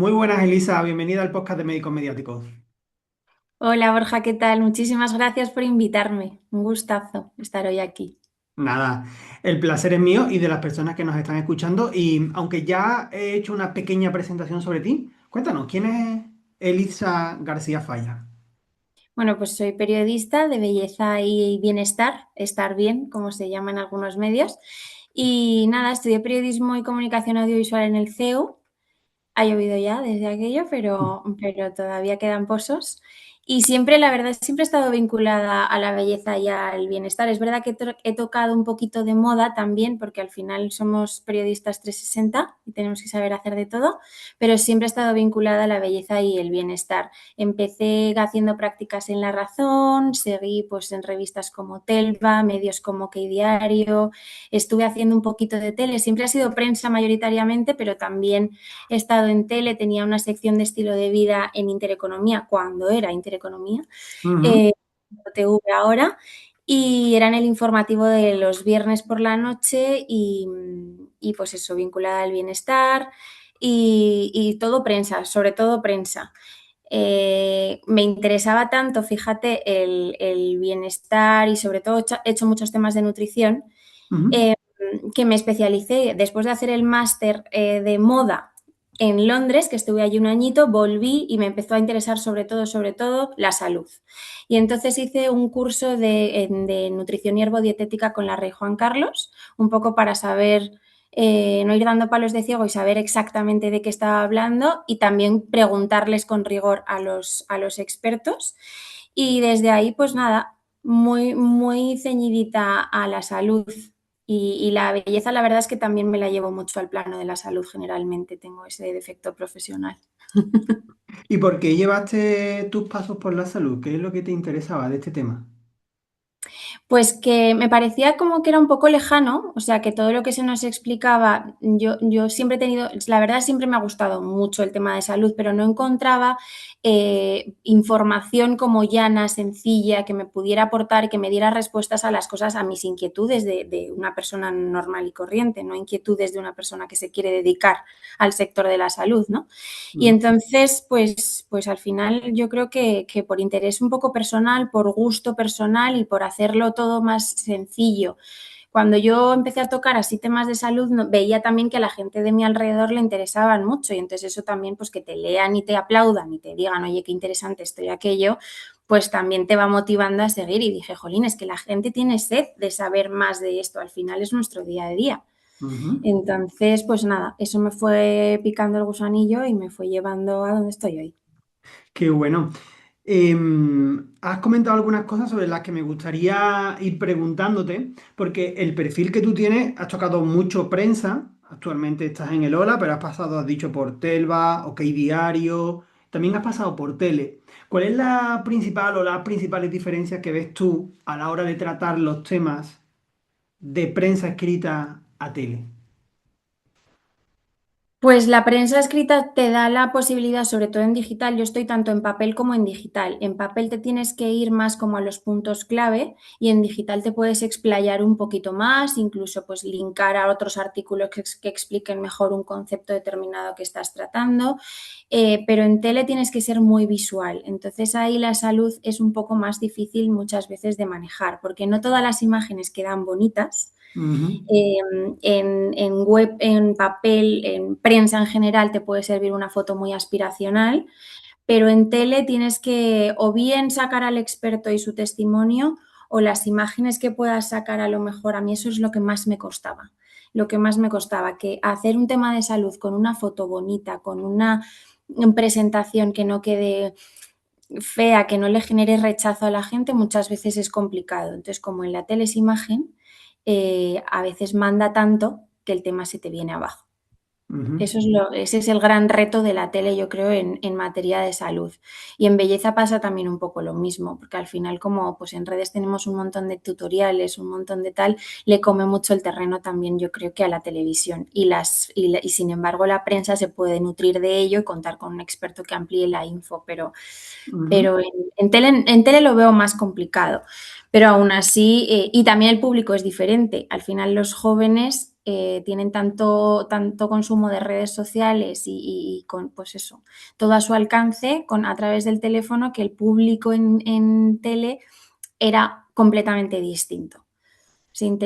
Muy buenas, Elisa. Bienvenida al podcast de Médicos Mediáticos. Hola Borja, ¿qué tal? Muchísimas gracias por invitarme. Un gustazo estar hoy aquí. Nada, el placer es mío y de las personas que nos están escuchando. Y aunque ya he hecho una pequeña presentación sobre ti, cuéntanos, ¿quién es Elisa García Falla? Bueno, pues soy periodista de belleza y bienestar, estar bien, como se llama en algunos medios. Y nada, estudié periodismo y comunicación audiovisual en el CEU. Ha llovido ya desde aquello, pero todavía quedan pozos. Y siempre, la verdad, siempre he estado vinculada a la belleza y al bienestar. Es verdad que he tocado un poquito de moda también, porque al final somos periodistas 360 y tenemos que saber hacer de todo, pero siempre he estado vinculada a la belleza y el bienestar. Empecé haciendo prácticas en La Razón, seguí pues en revistas como Telva, medios como Que Diario, estuve haciendo un poquito de tele, siempre ha sido prensa mayoritariamente, pero también he estado en tele, tenía una sección de estilo de vida en Intereconomía, cuando era Intereconomía, Ujú. eh, TV ahora, y era en el informativo de los viernes por la noche y pues eso, vinculada al bienestar y todo prensa, sobre todo prensa. Me interesaba tanto, fíjate, el bienestar y sobre todo he hecho muchos temas de nutrición, Ujú. eh, que me especialicé después de hacer el máster de moda en Londres, que estuve allí un añito, volví y me empezó a interesar sobre todo la salud. Y entonces hice un curso de nutrición y herbodietética con la Rey Juan Carlos, un poco para saber, no ir dando palos de ciego y saber exactamente de qué estaba hablando y también preguntarles con rigor a los expertos. Y desde ahí, pues nada, muy ceñidita a la salud y la belleza, la verdad es que también me la llevo mucho al plano de la salud generalmente, tengo ese defecto profesional. ¿Y por qué llevaste tus pasos por la salud? ¿Qué es lo que te interesaba de este tema? Pues que me parecía como que era un poco lejano, o sea, que todo lo que se nos explicaba, yo siempre he tenido, la verdad siempre me ha gustado mucho el tema de salud, pero no encontraba información como llana, sencilla, que me pudiera aportar y que me diera respuestas a las cosas, a mis inquietudes de una persona normal y corriente, no inquietudes de una persona que se quiere dedicar al sector de la salud, ¿no? Y Ujú. entonces, pues al final yo creo que por interés un poco personal, por gusto personal y por hacerlo todo más sencillo. Cuando yo empecé a tocar así temas de salud, veía también que a la gente de mi alrededor le interesaban mucho y entonces eso también, pues que te lean y te aplaudan y te digan, oye, qué interesante esto y aquello, pues también te va motivando a seguir. Y dije, jolín, es que la gente tiene sed de saber más de esto, al final es nuestro día a día. Ujú. Entonces, pues nada, eso me fue picando el gusanillo y me fue llevando a donde estoy hoy. Qué bueno. Has comentado algunas cosas sobre las que me gustaría ir preguntándote, porque el perfil que tú tienes, has tocado mucho prensa, actualmente estás en el Ola, pero has pasado, has dicho, por Telva, OK Diario, también has pasado por tele. ¿Cuál es la principal o las principales diferencias que ves tú a la hora de tratar los temas de prensa escrita a tele? Pues la prensa escrita te da la posibilidad, sobre todo en digital, yo estoy tanto en papel como en digital. En papel te tienes que ir más como a los puntos clave y en digital te puedes explayar un poquito más, incluso pues linkar a otros artículos que expliquen mejor un concepto determinado que estás tratando, pero en tele tienes que ser muy visual. Entonces ahí la salud es un poco más difícil muchas veces de manejar, porque no todas las imágenes quedan bonitas. Ujú. En web, en papel, en prensa en general te puede servir una foto muy aspiracional, pero en tele tienes que o bien sacar al experto y su testimonio o las imágenes que puedas sacar a lo mejor. A mí eso es lo que más me costaba. Lo que más me costaba, que hacer un tema de salud con una foto bonita, con una presentación que no quede fea, que no le genere rechazo a la gente, muchas veces es complicado. Entonces, como en la tele es imagen, a veces manda tanto que el tema se te viene abajo. Ujú. Ese es el gran reto de la tele, yo creo, en materia de salud. Y en belleza pasa también un poco lo mismo, porque al final, como pues en redes tenemos un montón de tutoriales, un montón de tal, le come mucho el terreno también, yo creo que a la televisión. Y sin embargo, la prensa se puede nutrir de ello y contar con un experto que amplíe la info, Ujú. pero en tele lo veo más complicado. Pero aún así, y también el público es diferente. Al final los jóvenes tienen tanto consumo de redes sociales y con, pues eso, todo a su alcance a través del teléfono, que el público en tele era completamente distinto.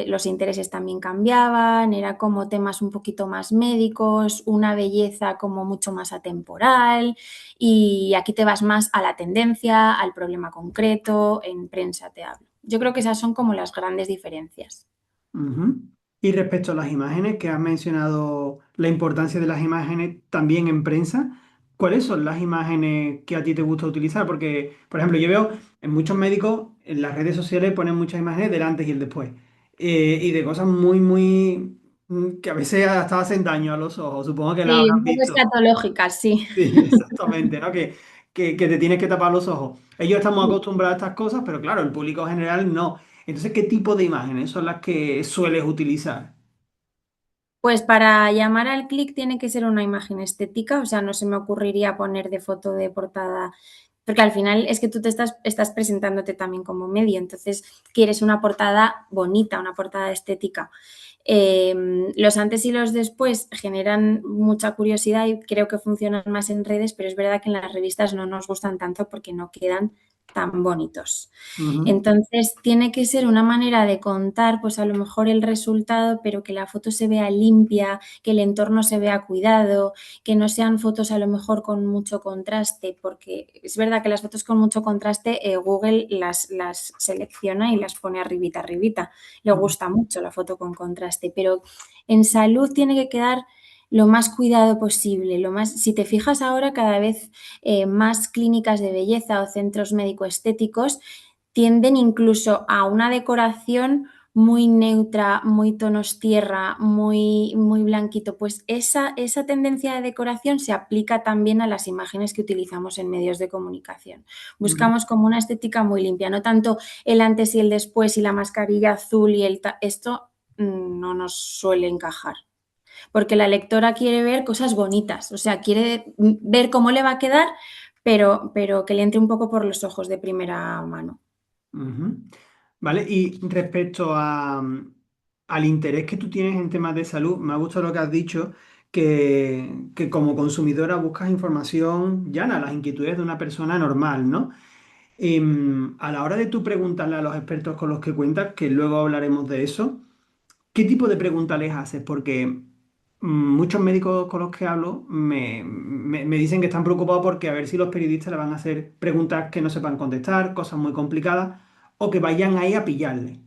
Los intereses también cambiaban, era como temas un poquito más médicos, una belleza como mucho más atemporal, y aquí te vas más a la tendencia, al problema concreto, en prensa te hablo. Yo creo que esas son como las grandes diferencias. Ujú. Y respecto a las imágenes, que has mencionado la importancia de las imágenes también en prensa, ¿cuáles son las imágenes que a ti te gusta utilizar? Porque, por ejemplo, yo veo en muchos médicos, en las redes sociales ponen muchas imágenes del antes y el después. Y de cosas que a veces hasta hacen daño a los ojos. Supongo que las Sí, habrás un poco visto. escatológicas, sí. Sí, exactamente, ¿no? Que te tienes que tapar los ojos. Ellos estamos acostumbrados a estas cosas, pero claro, el público general no. Entonces, ¿qué tipo de imágenes son las que sueles utilizar? Pues para llamar al clic tiene que ser una imagen estética, o sea, no se me ocurriría poner de foto de portada, porque al final es que tú estás presentándote también como medio, entonces quieres una portada bonita, una portada estética. Los antes y los después generan mucha curiosidad y creo que funcionan más en redes, pero es verdad que en las revistas no nos gustan tanto porque no quedan tan bonitos. Ujú, Entonces, tiene que ser una manera de contar, pues a lo mejor el resultado, pero que la foto se vea limpia, que el entorno se vea cuidado, que no sean fotos a lo mejor con mucho contraste, porque es verdad que las fotos con mucho contraste, Google las selecciona y las pone arribita, arribita. Le ujú, gusta mucho la foto con contraste, pero en salud tiene que quedar lo más cuidado posible, si te fijas ahora cada vez más clínicas de belleza o centros médico-estéticos tienden incluso a una decoración muy neutra, muy tonos tierra, muy blanquito. Pues esa tendencia de decoración se aplica también a las imágenes que utilizamos en medios de comunicación. ujú, Buscamos como una estética muy limpia, no tanto el antes y el después y la mascarilla azul y esto no nos suele encajar. Porque la lectora quiere ver cosas bonitas, o sea, quiere ver cómo le va a quedar, pero que le entre un poco por los ojos de primera mano. ujú. Vale, y respecto al interés que tú tienes en temas de salud, me ha gustado lo que has dicho, que como consumidora buscas información llana, las inquietudes de una persona normal, ¿no? A la hora de tú preguntarle a los expertos con los que cuentas, que luego hablaremos de eso, ¿qué tipo de preguntas les haces? Porque muchos médicos con los que hablo me dicen que están preocupados porque a ver si los periodistas le van a hacer preguntas que no sepan contestar, cosas muy complicadas, o que vayan ahí a pillarle.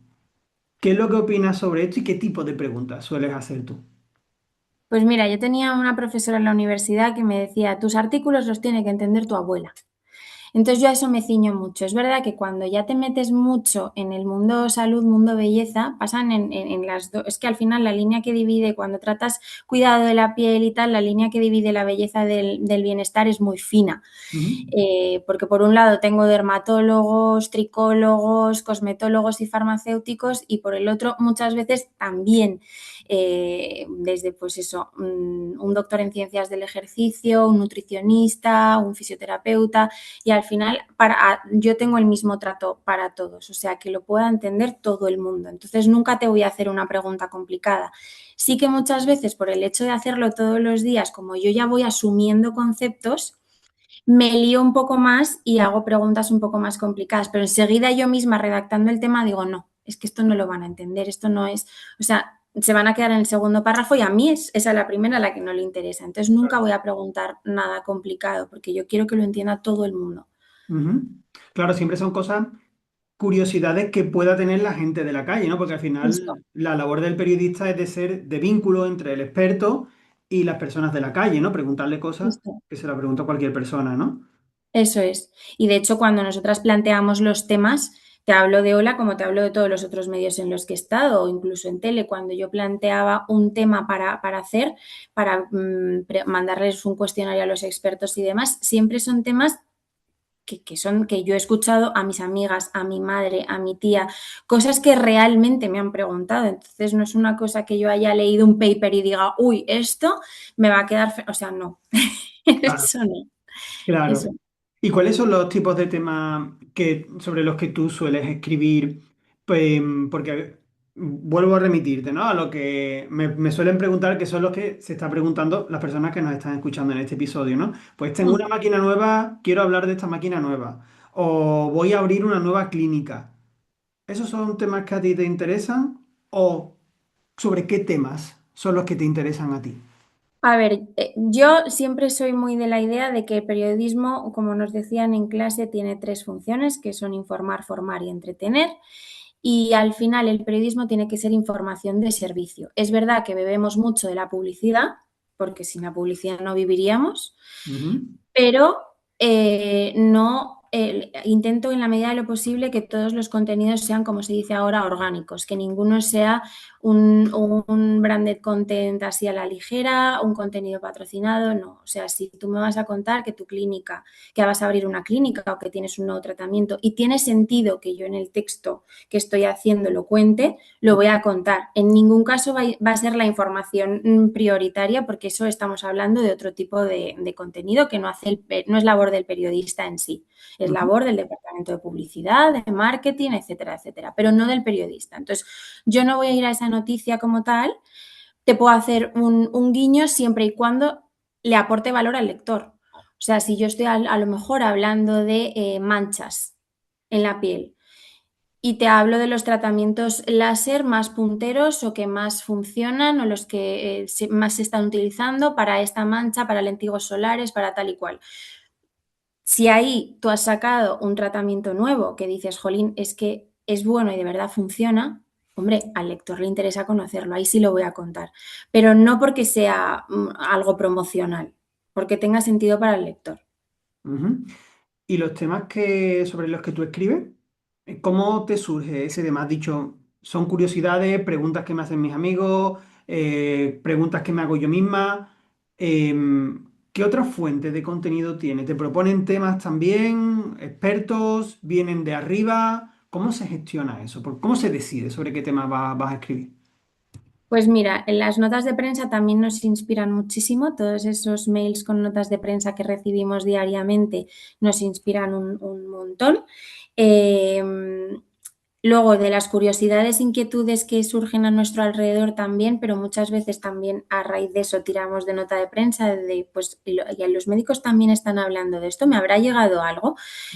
¿Qué es lo que opinas sobre esto y qué tipo de preguntas sueles hacer tú? Pues mira, yo tenía una profesora en la universidad que me decía, tus artículos los tiene que entender tu abuela. Entonces yo a eso me ciño mucho. Es verdad que cuando ya te metes mucho en el mundo salud, mundo belleza, pasan en las dos. Es que al final la línea que divide, cuando tratas cuidado de la piel y tal, la línea que divide la belleza del bienestar es muy fina. Ujú, Porque por un lado tengo dermatólogos, tricólogos, cosmetólogos y farmacéuticos, y por el otro muchas veces también desde pues eso, un doctor en ciencias del ejercicio, un nutricionista, un fisioterapeuta, y al final yo tengo el mismo trato para todos, o sea, que lo pueda entender todo el mundo. Entonces nunca te voy a hacer una pregunta complicada. Sí que muchas veces por el hecho de hacerlo todos los días, como yo ya voy asumiendo conceptos, me lío un poco más y hago preguntas un poco más complicadas, pero enseguida yo misma redactando el tema digo, no, es que esto no lo van a entender, esto no es, o sea, se van a quedar en el segundo párrafo y a mí esa es la primera a la que no le interesa. Entonces nunca voy a preguntar nada complicado porque yo quiero que lo entienda todo el mundo. ujú. Claro, siempre son cosas, curiosidades que pueda tener la gente de la calle, ¿no? Porque al Justo, final la labor del periodista es de ser de vínculo entre el experto y las personas de la calle, ¿no? Preguntarle cosas justo. que se la pregunta cualquier persona, ¿no? Eso es. Y de hecho, cuando nosotras planteamos los temas, te hablo de Ola como te hablo de todos los otros medios en los que he estado, o incluso en tele, cuando yo planteaba un tema para hacer, para mandarles un cuestionario a los expertos y demás, siempre son temas que yo he escuchado a mis amigas, a mi madre, a mi tía, cosas que realmente me han preguntado. Entonces, no es una cosa que yo haya leído un paper y diga, uy, esto me va a quedar, o sea, no, Claro. eso no, eso. Claro. ¿Y cuáles son los tipos de temas sobre los que tú sueles escribir? Pues, porque vuelvo a remitirte, ¿no? A lo que me suelen preguntar, que son los que se está preguntando las personas que nos están escuchando en este episodio, ¿no? Pues tengo una Mm. máquina nueva, quiero hablar de esta máquina nueva. O voy a abrir una nueva clínica. ¿Esos son temas que a ti te interesan? ¿O sobre qué temas son los que te interesan a ti? A ver, yo siempre soy muy de la idea de que el periodismo, como nos decían en clase, tiene tres funciones, que son informar, formar y entretener. Y al final el periodismo tiene que ser información de servicio. Es verdad que bebemos mucho de la publicidad, porque sin la publicidad no viviríamos, Ujú, pero no intento en la medida de lo posible que todos los contenidos sean, como se dice ahora, orgánicos, que ninguno sea un branded content así a la ligera, un contenido patrocinado, no. O sea, si tú me vas a contar que tu clínica, que vas a abrir una clínica o que tienes un nuevo tratamiento y tiene sentido que yo en el texto que estoy haciendo lo cuente, lo voy a contar. En ningún caso va a ser la información prioritaria porque eso estamos hablando de otro tipo de contenido que no, no es labor del periodista en sí, es ujú, labor del departamento de publicidad, de marketing, etcétera, etcétera, pero no del periodista. Entonces, yo no voy a ir a esa noticia como tal, te puedo hacer un guiño siempre y cuando le aporte valor al lector. O sea, si yo estoy a lo mejor hablando de manchas en la piel, y te hablo de los tratamientos láser más punteros o que más funcionan o los que más se están utilizando para esta mancha, para lentigos solares, para tal y cual. Si ahí tú has sacado un tratamiento nuevo que dices, jolín, es que es bueno y de verdad funciona, hombre, al lector le interesa conocerlo, ahí sí lo voy a contar. Pero no porque sea algo promocional, porque tenga sentido para el lector. ujú. ¿Y los temas sobre los que tú escribes? ¿Cómo te surge ese tema? Has dicho, son curiosidades, preguntas que me hacen mis amigos, preguntas que me hago yo misma. ¿Qué otras fuentes de contenido tienes? ¿Te proponen temas también? ¿Expertos? ¿Vienen de arriba? ¿Cómo se gestiona eso? ¿Cómo se decide sobre qué tema vas a escribir? Pues mira, en las notas de prensa también nos inspiran muchísimo. Todos esos mails con notas de prensa que recibimos diariamente nos inspiran un montón. Eh, Luego, de las curiosidades, inquietudes que surgen a nuestro alrededor también, pero muchas veces también a raíz de eso tiramos de nota de prensa, de pues, y los médicos también están hablando de esto, ¿me habrá llegado algo?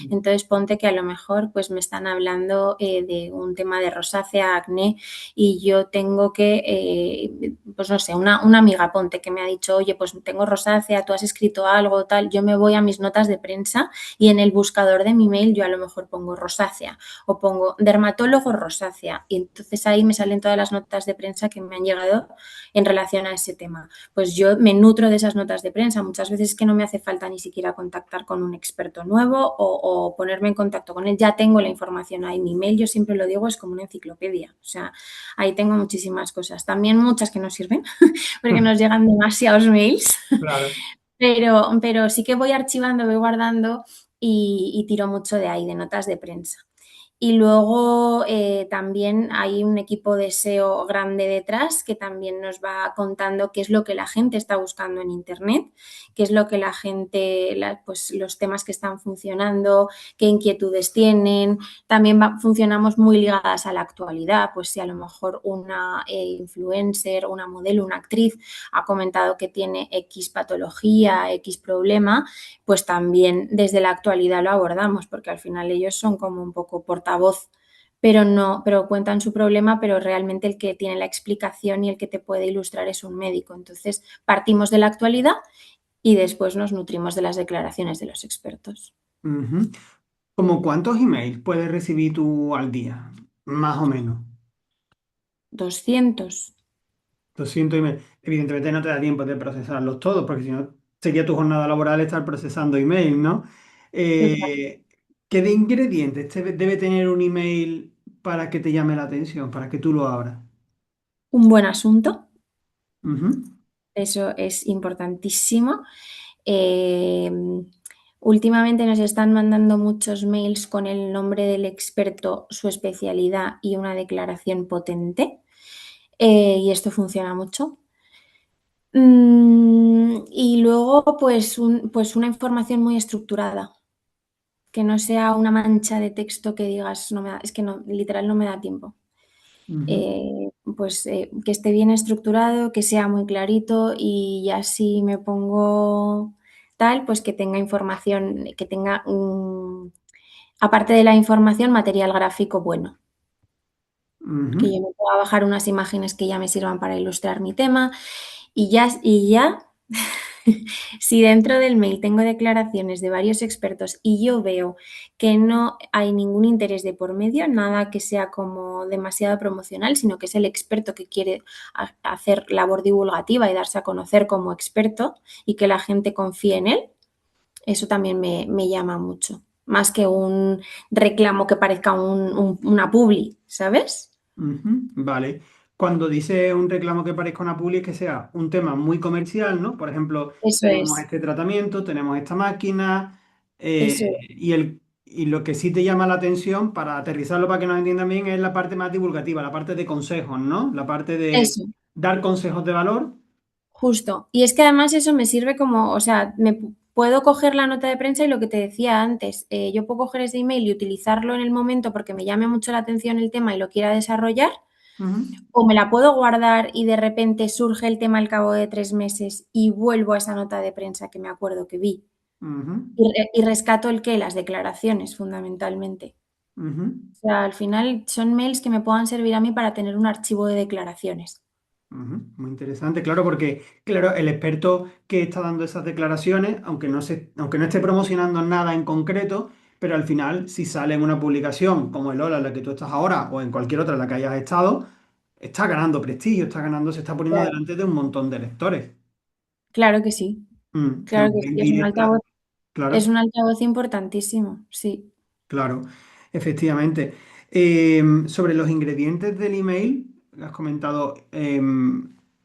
Entonces ponte que a lo mejor pues me están hablando de un tema de rosácea, acné, y yo tengo que, pues no sé, una amiga, ponte, que me ha dicho, oye, pues tengo rosácea, tú has escrito algo, tal, yo me voy a mis notas de prensa y en el buscador de mi mail yo a lo mejor pongo rosácea o pongo dermatólogo rosácea y entonces ahí me salen todas las notas de prensa que me han llegado en relación a ese tema. Pues yo me nutro de esas notas de prensa. Muchas veces que no me hace falta ni siquiera contactar con un experto nuevo o ponerme en contacto con él. Ya tengo la información ahí. Mi mail, yo siempre lo digo, es como una enciclopedia. O sea, ahí tengo muchísimas cosas. También muchas que no sirven porque nos llegan demasiados mails. Claro. Pero sí que voy archivando, voy guardando y tiro mucho de ahí, de notas de prensa. Y luego también hay un equipo de SEO grande detrás que también nos va contando qué es lo que la gente está buscando en Internet, qué es lo que la gente, pues los temas que están funcionando, qué inquietudes tienen. También funcionamos muy ligadas a la actualidad, pues si a lo mejor una influencer, una modelo, una actriz ha comentado que tiene X patología, X problema, pues también desde la actualidad lo abordamos, porque al final ellos son como un poco portavoz, pero no, pero cuentan su problema, pero realmente el que tiene la explicación y el que te puede ilustrar es un médico. Entonces, partimos de la actualidad y después nos nutrimos de las declaraciones de los expertos. Ujú. ¿Cómo cuántos emails puedes recibir tú al día? Más o menos. 200. 200 emails. Evidentemente no te da tiempo de procesarlos todos, porque si no, sería tu jornada laboral estar procesando emails, ¿no? Eh, ¿Qué de ingredientes debe tener un email para que te llame la atención, para que tú lo abras? Un buen asunto, Ujú, eso es importantísimo. Eh, Últimamente nos están mandando muchos mails con el nombre del experto, su especialidad y una declaración potente. Y esto funciona mucho. Y luego, pues una información muy estructurada, que no sea una mancha de texto que digas, no me da, es que no, literal no me da tiempo. Ujú, Que esté bien estructurado, que sea muy clarito y ya si me pongo tal, pues que tenga información, que tenga, aparte de la información, material gráfico bueno, ujú. que yo me pueda bajar unas imágenes que ya me sirvan para ilustrar mi tema y ya, si dentro del mail tengo declaraciones de varios expertos y yo veo que no hay ningún interés de por medio, nada que sea como demasiado promocional, sino que es el experto que quiere hacer labor divulgativa y darse a conocer como experto y que la gente confíe en él, eso también me llama mucho. Más que un reclamo que parezca una publi, ¿sabes? Ujú, vale. Cuando dice un reclamo que parezca una publi, es que sea un tema muy comercial, ¿no? Por ejemplo, Eso tenemos es, este tratamiento, tenemos esta máquina, eso es, y lo que sí te llama la atención, para aterrizarlo para que nos entiendan bien, es la parte más divulgativa, la parte de consejos, ¿no? La parte de eso. dar consejos de valor. Justo. Y es que además eso me sirve como, o sea, puedo coger la nota de prensa y lo que te decía antes, yo puedo coger ese email y utilizarlo en el momento porque me llame mucho la atención el tema y lo quiera desarrollar, Ujú, o me la puedo guardar y de repente surge el tema al cabo de 3 meses y vuelvo a esa nota de prensa que me acuerdo que vi. ujú, Y rescato el qué, las declaraciones, fundamentalmente. ujú. O sea, al final son mails que me puedan servir a mí para tener un archivo de declaraciones. Ujú, muy interesante, claro, porque claro, el experto que está dando esas declaraciones, aunque no esté promocionando nada en concreto, pero al final, si sale en una publicación como el Hola, en la que tú estás ahora, o en cualquier otra en la que hayas estado, está ganando prestigio, se está poniendo Claro. delante de un montón de lectores. Claro que sí, De claro que manera sí, indirecta, es claro. un altavoz importantísimo, sí. Claro, efectivamente. Sobre los ingredientes del email, has comentado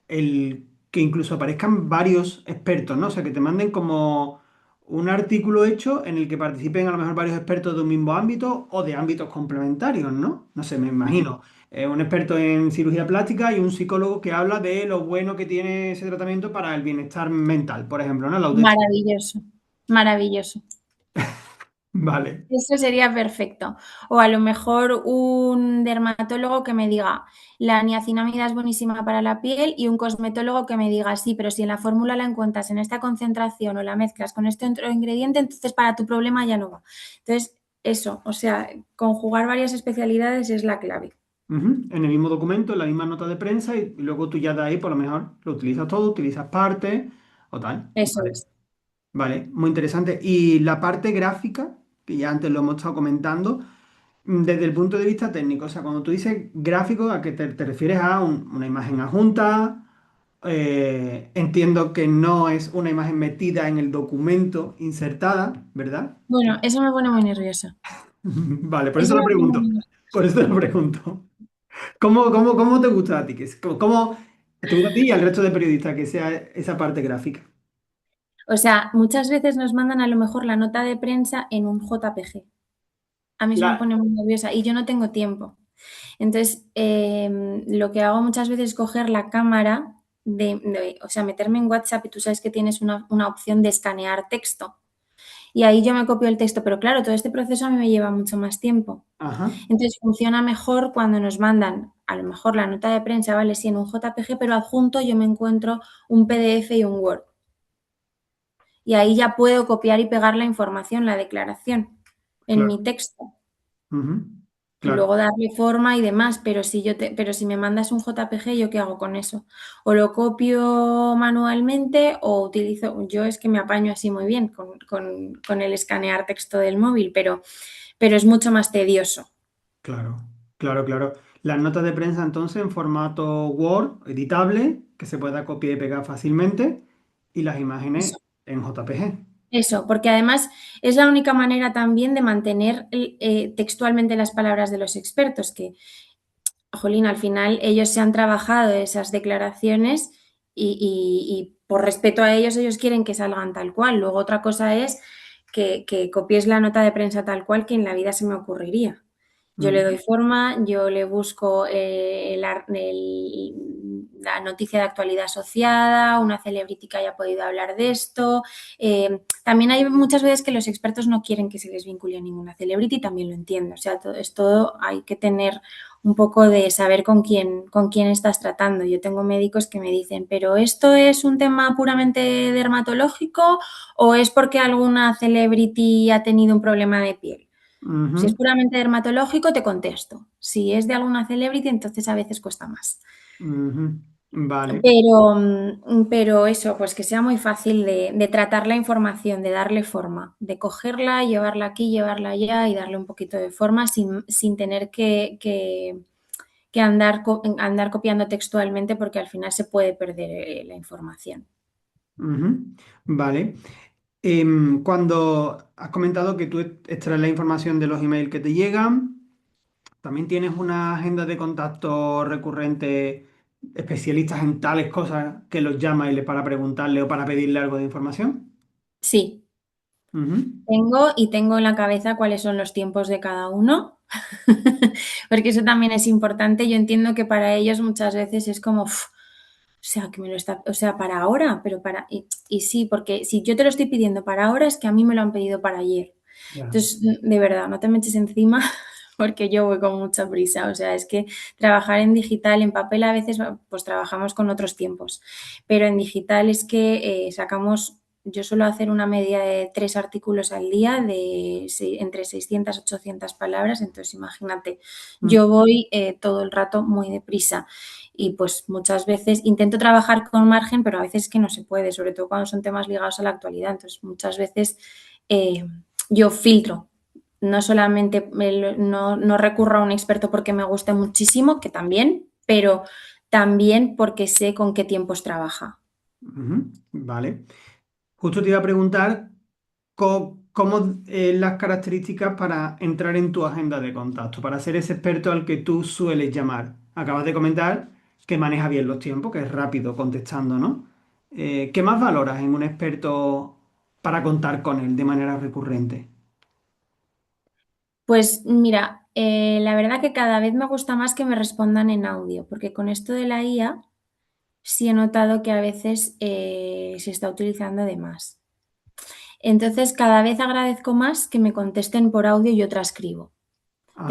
el que incluso aparezcan varios expertos, ¿no? O sea, que te manden como un artículo hecho en el que participen a lo mejor varios expertos de un mismo ámbito o de ámbitos complementarios, ¿no? No sé, me imagino. Un experto en cirugía plástica y un psicólogo que habla de lo bueno que tiene ese tratamiento para el bienestar mental, por ejemplo, ¿no? La autoestima. Maravilloso, maravilloso. Vale. Eso sería perfecto. O a lo mejor un dermatólogo que me diga, la niacinamida es buenísima para la piel y un cosmetólogo que me diga, sí, pero si en la fórmula la encuentras en esta concentración o la mezclas con este otro ingrediente, entonces para tu problema ya no va. Entonces, eso, o sea, conjugar varias especialidades es la clave. Ujú, en el mismo documento, en la misma nota de prensa y luego tú ya de ahí por lo mejor lo utilizas todo, utilizas parte o tal. Eso Vale, es. vale, muy interesante. Y la parte gráfica, que ya antes lo hemos estado comentando, desde el punto de vista técnico, o sea, cuando tú dices gráfico, ¿a qué te refieres a una imagen adjunta? Entiendo que no es una imagen metida en el documento insertada, ¿verdad? Bueno, eso me pone muy nerviosa. Vale, por eso Eso lo me pone pregunto. muy nerviosa. Por eso lo pregunto. ¿Cómo te gusta a ti? ¿Cómo te gusta a ti y al resto de periodistas que sea esa parte gráfica? O sea, muchas veces nos mandan a lo mejor la nota de prensa en un JPG. A mí eso me La- pone muy nerviosa y yo no tengo tiempo. Entonces, lo que hago muchas veces es coger la cámara, o sea, meterme en WhatsApp y tú sabes que tienes una opción de escanear texto. Y ahí yo me copio el texto, pero claro, todo este proceso a mí me lleva mucho más tiempo. Ajá, Entonces, funciona mejor cuando nos mandan, a lo mejor la nota de prensa, vale, sí, en un JPG, pero adjunto yo me encuentro un PDF y un Word. Y ahí ya puedo copiar y pegar la información, la declaración, en claro. mi texto. Ujú, Y claro, luego darle forma y demás, pero si me mandas un JPG, ¿yo qué hago con eso? O lo copio manualmente o utilizo, yo es que me apaño así muy bien con el escanear texto del móvil, pero es mucho más tedioso. claro, claro. Las notas de prensa entonces en formato Word, editable, que se pueda copiar y pegar fácilmente, y las imágenes Eso. en JPG. Eso, porque además es la única manera también de mantener textualmente las palabras de los expertos, que jolín, al final ellos se han trabajado esas declaraciones y por respeto a ellos, ellos quieren que salgan tal cual. Luego otra cosa es que copies la nota de prensa tal cual que en la vida se me ocurriría. Yo le doy Ujú, forma, yo le busco la noticia de actualidad asociada, una celebrity que haya podido hablar de esto. También hay muchas veces que los expertos no quieren que se les vincule a ninguna celebrity, también lo entiendo. O sea, todo, es todo hay que tener un poco de saber con quién estás tratando. Yo tengo médicos que me dicen, pero ¿esto es un tema puramente dermatológico o es porque alguna celebrity ha tenido un problema de piel? Si es Ujú, puramente dermatológico, te contesto. Si es de alguna celebrity, entonces a veces cuesta más. ujú. Vale. Pero eso, pues que sea muy fácil de tratar la información, de darle forma, de cogerla, llevarla aquí, llevarla allá y darle un poquito de forma sin tener que andar copiando textualmente porque al final se puede perder la información. Ujú. Vale. Cuando has comentado que tú extraes la información de los emails que te llegan, también tienes una agenda de contacto recurrente, especialistas en tales cosas que los llamas para preguntarle o para pedirle algo de información. Sí, Ujú. tengo en la cabeza cuáles son los tiempos de cada uno, porque eso también es importante. Yo entiendo que para ellos muchas veces es como, o sea, que me lo está, o sea, para ahora, pero y sí, porque si yo te lo estoy pidiendo para ahora es que a mí me lo han pedido para ayer. Ya. Entonces, de verdad, no te me eches encima porque yo voy con mucha prisa. O sea, es que trabajar en digital, en papel a veces, pues trabajamos con otros tiempos, pero en digital es que yo suelo hacer una media de 3 artículos al día entre 600 y 800 palabras, entonces imagínate, Mm. yo voy todo el rato muy deprisa y pues muchas veces intento trabajar con margen, pero a veces es que no se puede, sobre todo cuando son temas ligados a la actualidad, entonces muchas veces eh, yo filtro. No solamente no recurro a un experto porque me guste muchísimo, que también, pero también porque sé con qué tiempos trabaja. Ujú. Vale. Justo te iba a preguntar cómo, las características para entrar en tu agenda de contacto, para ser ese experto al que tú sueles llamar. Acabas de comentar que maneja bien los tiempos, que es rápido contestando, ¿no? ¿Qué más valoras en un experto para contar con él de manera recurrente? Pues mira, la verdad que cada vez me gusta más que me respondan en audio, porque con esto de la IA sí he notado que a veces se está utilizando de más. Entonces, cada vez agradezco más que me contesten por audio y yo transcribo. Ajá.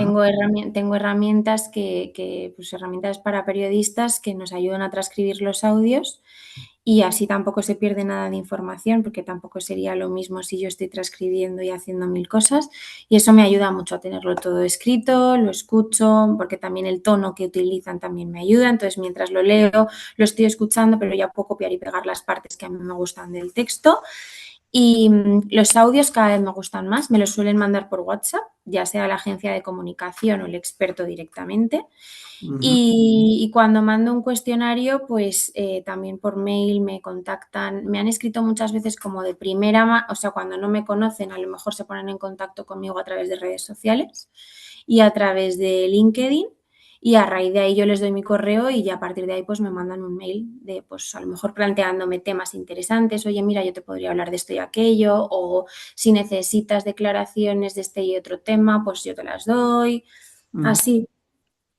Tengo herramientas pues herramientas para periodistas que nos ayudan a transcribir los audios y así tampoco se pierde nada de información, porque tampoco sería lo mismo si yo estoy transcribiendo y haciendo mil cosas. Y eso me ayuda mucho a tenerlo todo escrito, lo escucho, porque también el tono que utilizan también me ayuda. Entonces, mientras lo leo, lo estoy escuchando, pero ya puedo copiar y pegar las partes que a mí me gustan del texto. Y los audios cada vez me gustan más, me los suelen mandar por WhatsApp, ya sea la agencia de comunicación o el experto directamente. Ujú, Y cuando mando un cuestionario, pues también por mail me contactan, me han escrito muchas veces como de o sea, cuando no me conocen, a lo mejor se ponen en contacto conmigo a través de redes sociales y a través de LinkedIn. Y a raíz de ahí yo les doy mi correo y ya a partir de ahí pues me mandan un mail de pues a lo mejor planteándome temas interesantes, oye mira, yo te podría hablar de esto y aquello, o si necesitas declaraciones de este y otro tema, pues yo te las doy. ujú. Así,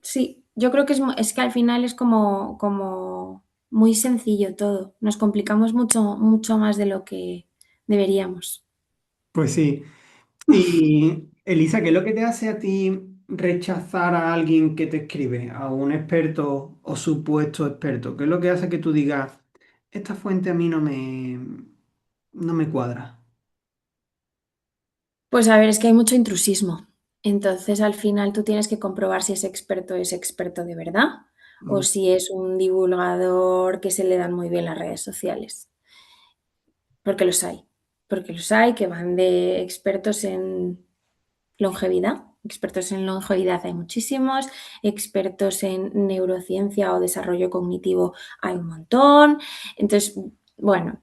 sí, yo creo que es que al final es como muy sencillo todo. Nos complicamos mucho, mucho más de lo que deberíamos. Pues sí. Y Elisa, ¿qué es lo que te hace a ti rechazar a alguien que te escribe, a un experto o supuesto experto? ¿Qué es lo que hace que tú digas, esta fuente a mí no me cuadra? Pues a ver, es que hay mucho intrusismo. Entonces, al final tú tienes que comprobar si ese experto es experto de verdad o Mm, si es un divulgador que se le dan muy bien las redes sociales. Porque los hay. Porque los hay que van de expertos en longevidad. Expertos en longevidad hay muchísimos, expertos en neurociencia o desarrollo cognitivo hay un montón. Entonces, bueno,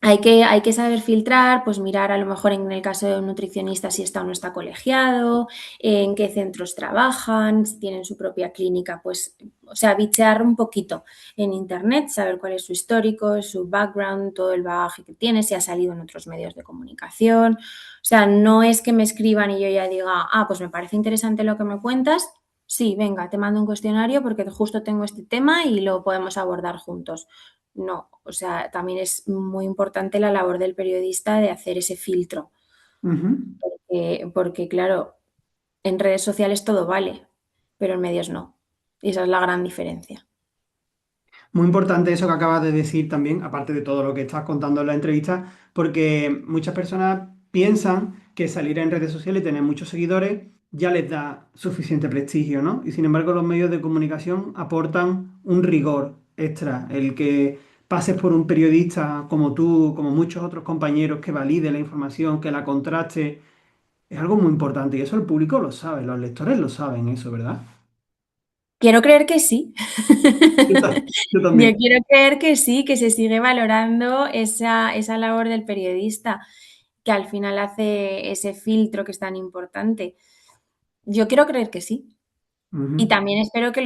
hay que saber filtrar, pues mirar a lo mejor en el caso de un nutricionista si está o no está colegiado, en qué centros trabajan, si tienen su propia clínica, pues, o sea, bichear un poquito en internet, saber cuál es su histórico, su background, todo el bagaje que tiene, si ha salido en otros medios de comunicación. O sea, no es que me escriban y yo ya diga, pues me parece interesante lo que me cuentas. Sí, venga, te mando un cuestionario porque justo tengo este tema y lo podemos abordar juntos. No, o sea, también es muy importante la labor del periodista de hacer ese filtro, ujú. porque claro, en redes sociales todo vale, pero en medios no. Y esa es la gran diferencia. Muy importante eso que acabas de decir también, aparte de todo lo que estás contando en la entrevista, porque muchas personas piensan que salir en redes sociales y tener muchos seguidores ya les da suficiente prestigio, ¿no? Y sin embargo, los medios de comunicación aportan un rigor extra. El que pases por un periodista como tú, como muchos otros compañeros, que valide la información, que la contraste, es algo muy importante y eso el público lo sabe, los lectores lo saben, eso, ¿verdad? Quiero creer que sí. Yo Yo también. quiero creer que sí, que se sigue valorando esa labor del periodista, que al final hace ese filtro que es tan importante. Yo quiero creer que sí. Y Ujú. también espero que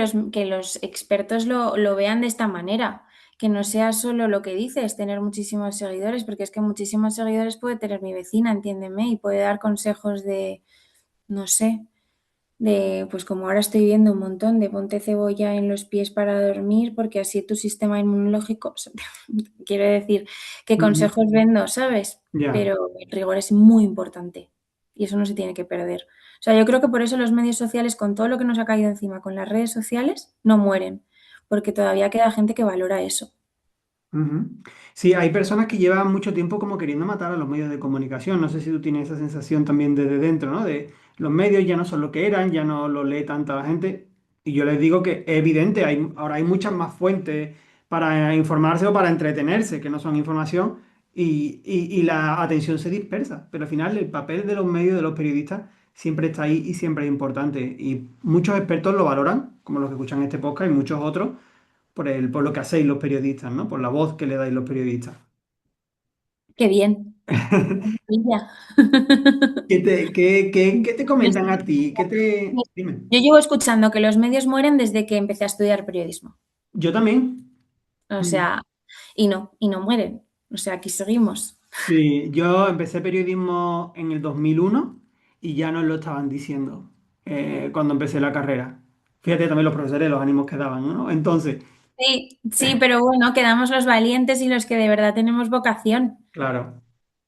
los expertos lo vean de esta manera, que no sea solo lo que dices, tener muchísimos seguidores, porque es que muchísimos seguidores puede tener mi vecina, entiéndeme, y puede dar consejos de, no sé, de, pues como ahora estoy viendo un montón, de ponte cebolla en los pies para dormir, porque así tu sistema inmunológico, quiero decir, qué Ujú. consejos vendo, ¿sabes? Ya. Pero el rigor es muy importante y eso no se tiene que perder. O sea, yo creo que por eso los medios sociales, con todo lo que nos ha caído encima con las redes sociales, no mueren, porque todavía queda gente que valora eso. Ujú. Sí, hay personas que llevan mucho tiempo como queriendo matar a los medios de comunicación. No sé si tú tienes esa sensación también desde dentro, ¿no? De los medios ya no son lo que eran, ya no lo lee tanta la gente. Y yo les digo que es evidente, ahora hay muchas más fuentes para informarse o para entretenerse, que no son información, y la atención se dispersa. Pero al final el papel de los medios, de los periodistas, siempre está ahí y siempre es importante. Y muchos expertos lo valoran, como los que escuchan este podcast, y muchos otros por lo que hacéis los periodistas, ¿no? Por la voz que le dais los periodistas. Qué bien. Maravilla. ¿Qué te Yo, comentan a ti? ¿Qué te... Dime. yo llevo escuchando que los medios mueren desde que empecé a estudiar periodismo. Yo también. O Mm. sea, y no mueren. O sea, aquí seguimos. Sí, yo empecé periodismo en el 2001 y ya nos lo estaban diciendo cuando empecé la carrera. Fíjate también los profesores, los ánimos que daban, ¿no? Entonces, Sí, sí, pero bueno, quedamos los valientes y los que de verdad tenemos vocación. claro,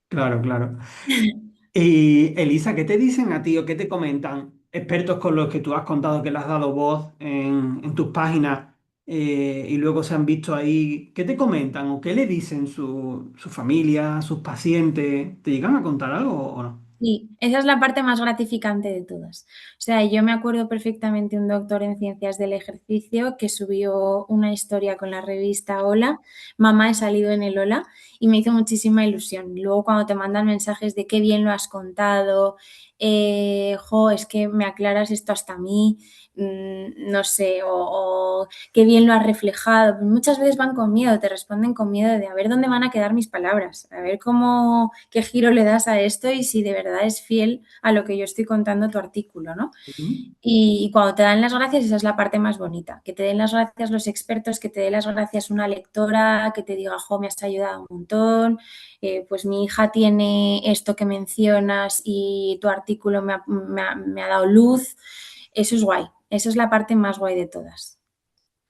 claro, claro. Y Elisa, ¿qué te dicen a ti o qué te comentan expertos con los que tú has contado que le has dado voz en tus páginas y luego se han visto ahí? ¿Qué te comentan o qué le dicen su familia, sus pacientes? ¿Te llegan a contar algo o no? Sí, esa es la parte más gratificante de todas. O sea, yo me acuerdo perfectamente un doctor en ciencias del ejercicio que subió una historia con la revista Hola, mamá he salido en el Hola y me hizo muchísima ilusión. Luego cuando te mandan mensajes de qué bien lo has contado, jo, es que me aclaras esto hasta a mí, no sé, o qué bien lo has reflejado. Muchas veces van con miedo, te responden con miedo de a ver dónde van a quedar mis palabras, a ver cómo, qué giro le das a esto y si de verdad es fiel a lo que yo estoy contando tu artículo, ¿no? Ujú. Y cuando te dan las gracias, esa es la parte más bonita, que te den las gracias los expertos, que te den las gracias una lectora, que te diga, jo, me has ayudado un montón, pues mi hija tiene esto que mencionas y tu artículo me ha dado luz, eso es guay, eso es la parte más guay de todas.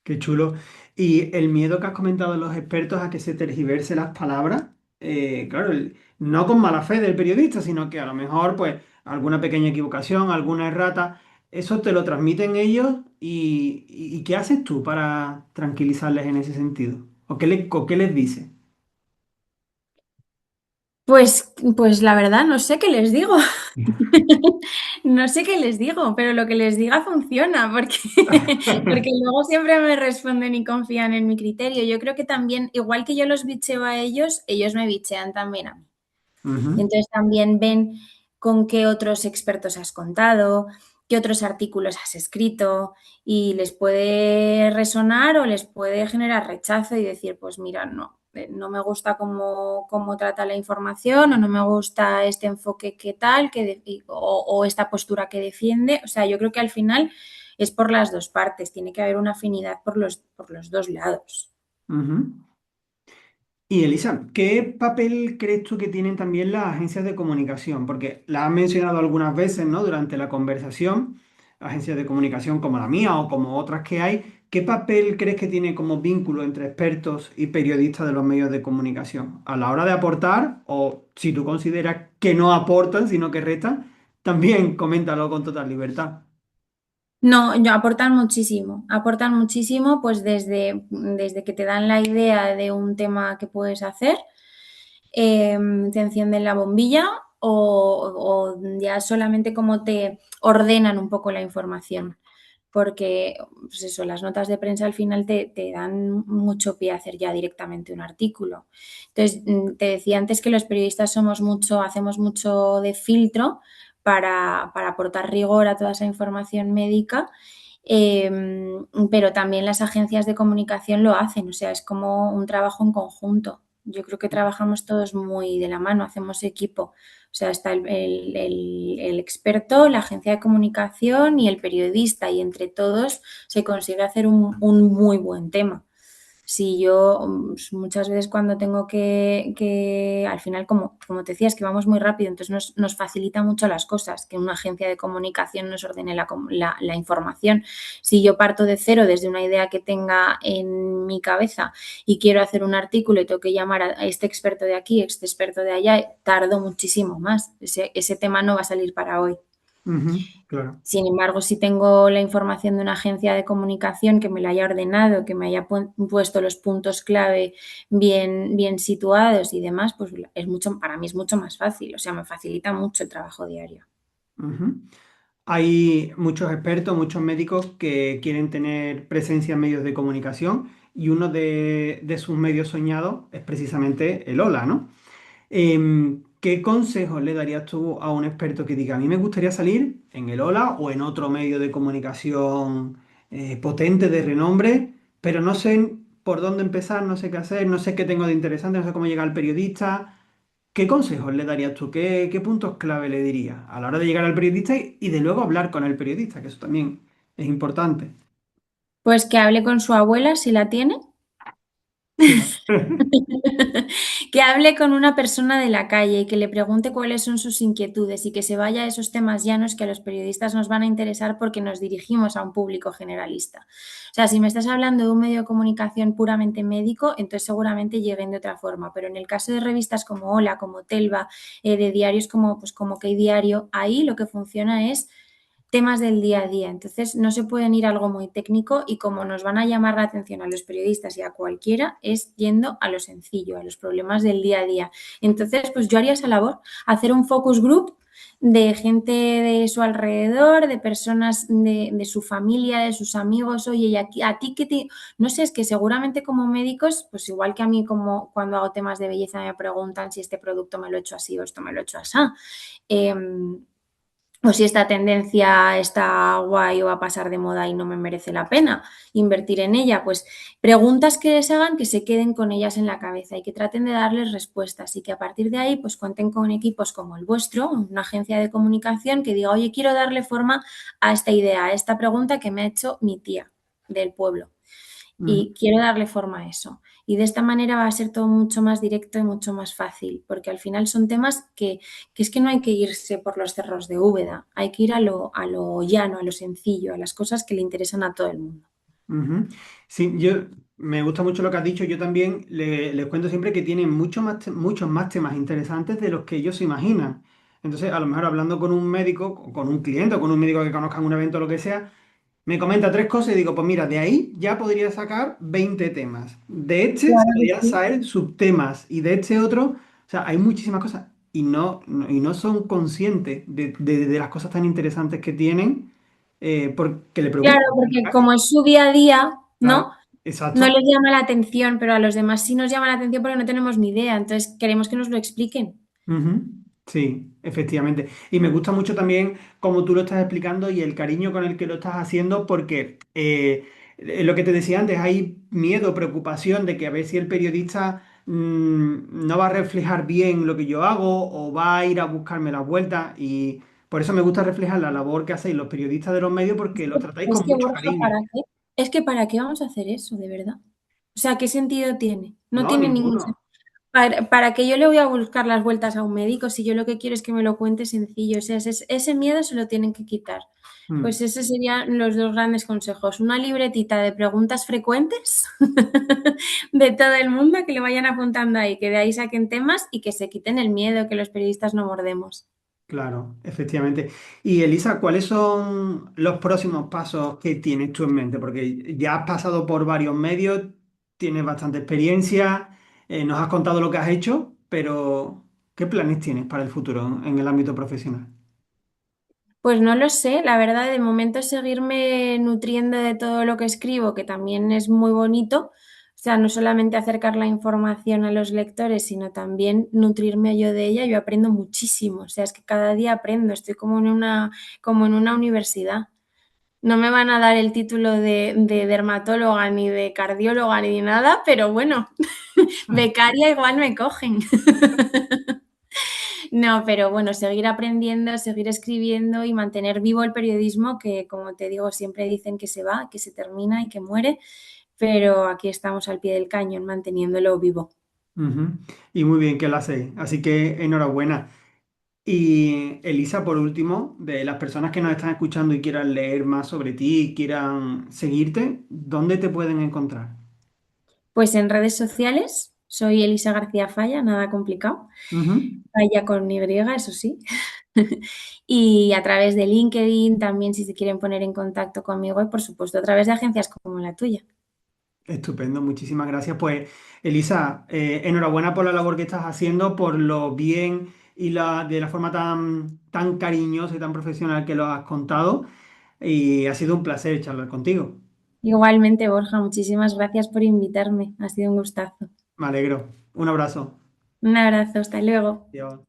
Qué chulo. Y el miedo que has comentado de los expertos a que se tergiverse las palabras, claro, no con mala fe del periodista, sino que a lo mejor, pues, alguna pequeña equivocación, alguna errata, eso te lo transmiten ellos y ¿qué haces tú para tranquilizarles en ese sentido? ¿O qué les dices? Pues la verdad, no sé qué les digo. No sé qué les digo, pero lo que les diga funciona, porque, porque luego siempre me responden y confían en mi criterio. Yo creo que también, igual que yo los bicheo a ellos me bichean también a mí. Y Ujú, entonces también ven con qué otros expertos has contado, qué otros artículos has escrito y les puede resonar o les puede generar rechazo y decir, pues mira, no, no me gusta cómo trata la información o no me gusta este enfoque que tal o esta postura que defiende. O sea, yo creo que al final es por las dos partes, tiene que haber una afinidad por los dos lados. ujú. Y Elisa, ¿qué papel crees tú que tienen también las agencias de comunicación? Porque la has mencionado algunas veces, ¿no? Durante la conversación, agencias de comunicación como la mía o como otras que hay. ¿Qué papel crees que tiene como vínculo entre expertos y periodistas de los medios de comunicación? A la hora de aportar, o si tú consideras que no aportan, sino que restan, también coméntalo con total libertad. No, aportan muchísimo, pues desde que te dan la idea de un tema que puedes hacer, te encienden la bombilla o ya solamente como te ordenan un poco la información. Porque, pues eso, las notas de prensa al final te dan mucho pie a hacer ya directamente un artículo. Entonces, te decía antes que los periodistas hacemos mucho de filtro para aportar rigor a toda esa información médica, pero también las agencias de comunicación lo hacen, o sea, es como un trabajo en conjunto. Yo creo que trabajamos todos muy de la mano, hacemos equipo. O sea, está el experto, la agencia de comunicación y el periodista, y entre todos se consigue hacer un muy buen tema. Si yo muchas veces cuando tengo al final, como te decía, es que vamos muy rápido, entonces nos facilita mucho las cosas, que una agencia de comunicación nos ordene la información. Si yo parto de cero desde una idea que tenga en mi cabeza y quiero hacer un artículo y tengo que llamar a este experto de aquí, a este experto de allá, tardo muchísimo más. Ese tema no va a salir para hoy. Ujú, claro. Sin embargo, si tengo la información de una agencia de comunicación que me la haya ordenado, que me haya puesto los puntos clave bien situados y demás, pues para mí es mucho más fácil. O sea, me facilita mucho el trabajo diario. Ujú. Hay muchos expertos, muchos médicos que quieren tener presencia en medios de comunicación y uno de sus medios soñados es precisamente el Ola, ¿no? ¿Qué consejos le darías tú a un experto que diga, a mí me gustaría salir en el Ola o en otro medio de comunicación potente, de renombre, pero no sé por dónde empezar, no sé qué hacer, no sé qué tengo de interesante, no sé cómo llegar al periodista? ¿Qué consejos le darías tú? ¿Qué puntos clave le dirías a la hora de llegar al periodista y de luego hablar con el periodista? Que eso también es importante. Pues que hable con su abuela si la tiene. Sí. Que hable con una persona de la calle y que le pregunte cuáles son sus inquietudes y que se vaya a esos temas llanos que a los periodistas nos van a interesar porque nos dirigimos a un público generalista. O sea, si me estás hablando de un medio de comunicación puramente médico, entonces seguramente lleguen de otra forma, pero en el caso de revistas como Hola, como Telva, de diarios como Que Diario, ahí lo que funciona es temas del día a día. Entonces, no se pueden ir a algo muy técnico y como nos van a llamar la atención a los periodistas y a cualquiera, es yendo a lo sencillo, a los problemas del día a día. Entonces, pues yo haría esa labor, hacer un focus group de gente de su alrededor, de personas de su familia, de sus amigos. Oye, y a ti que te... No sé, es que seguramente como médicos, pues igual que a mí como cuando hago temas de belleza me preguntan si este producto me lo he hecho así o esto me lo he hecho así. Eh, o si esta tendencia está guay o va a pasar de moda y no me merece la pena invertir en ella, pues preguntas que les hagan que se queden con ellas en la cabeza y que traten de darles respuestas y que a partir de ahí pues cuenten con equipos como el vuestro, una agencia de comunicación que diga, oye, quiero darle forma a esta idea, a esta pregunta que me ha hecho mi tía del pueblo Ujú. y quiero darle forma a eso. Y de esta manera va a ser todo mucho más directo y mucho más fácil, porque al final son temas que es que no hay que irse por los cerros de Úbeda, hay que ir a lo llano, a lo sencillo, a las cosas que le interesan a todo el mundo. Ujú. Sí, me gusta mucho lo que has dicho. Yo también les cuento siempre que tienen muchos más temas interesantes de los que ellos se imaginan. Entonces, a lo mejor hablando con un médico, o con un cliente o con un médico que conozca en un evento o lo que sea, me comenta tres cosas y digo, pues mira, de ahí ya podría sacar 20 temas. De este se Claro que podrían sí. sacar subtemas y de este otro, o sea, hay muchísimas cosas y no son conscientes de las cosas tan interesantes que tienen porque le Claro, preocupan. porque como es su día a día, Claro, ¿no? No exacto. les llama la atención, pero a los demás sí nos llama la atención porque no tenemos ni idea, entonces queremos que nos lo expliquen. Ujú. Sí, efectivamente. Y me gusta mucho también cómo tú lo estás explicando y el cariño con el que lo estás haciendo, porque lo que te decía antes, hay miedo, preocupación de que a ver si el periodista no va a reflejar bien lo que yo hago o va a ir a buscarme la vuelta. Y por eso me gusta reflejar la labor que hacéis los periodistas de los medios, porque lo tratáis Es con que, mucho Borja, cariño. ¿para qué? Es que ¿para qué vamos a hacer eso, de verdad? O sea, ¿qué sentido tiene? No No, tiene ningún sentido. ninguno. ¿Para qué yo le voy a buscar las vueltas a un médico si yo lo que quiero es que me lo cuente sencillo? O sea, ese miedo se lo tienen que quitar. Pues Mm. esos serían los dos grandes consejos. Una libretita de preguntas frecuentes de todo el mundo que le vayan apuntando ahí, que de ahí saquen temas y que se quiten el miedo que los periodistas no mordemos. Claro, efectivamente. Y Elisa, ¿cuáles son los próximos pasos que tienes tú en mente? Porque ya has pasado por varios medios, tienes bastante experiencia, nos has contado lo que has hecho, pero ¿qué planes tienes para el futuro en el ámbito profesional? Pues no lo sé, la verdad, de momento seguirme nutriendo de todo lo que escribo, que también es muy bonito. O sea, no solamente acercar la información a los lectores, sino también nutrirme yo de ella. Yo aprendo muchísimo. O sea, es que cada día aprendo. Estoy como en una universidad. No me van a dar el título de dermatóloga, ni de cardióloga, ni de nada, pero bueno, becaria igual me cogen. No, pero bueno, seguir aprendiendo, seguir escribiendo y mantener vivo el periodismo que, como te digo, siempre dicen que se va, que se termina y que muere, pero aquí estamos al pie del cañón manteniéndolo vivo. Ujú. Y muy bien que lo hacéis, así que enhorabuena. Y Elisa, por último, de las personas que nos están escuchando y quieran leer más sobre ti, quieran seguirte, ¿dónde te pueden encontrar? Pues en redes sociales soy Elisa García Falla, nada complicado, Ujú. Falla con Y, eso sí. Y a través de LinkedIn también si se quieren poner en contacto conmigo y por supuesto a través de agencias como la tuya. Estupendo, muchísimas gracias. Pues, Elisa, enhorabuena por la labor que estás haciendo, por lo bien y de la forma tan cariñosa y tan profesional que lo has contado. Y ha sido un placer charlar contigo. Igualmente, Borja, muchísimas gracias por invitarme. Ha sido un gustazo. Me alegro. Un abrazo. Un abrazo, hasta luego. Adiós.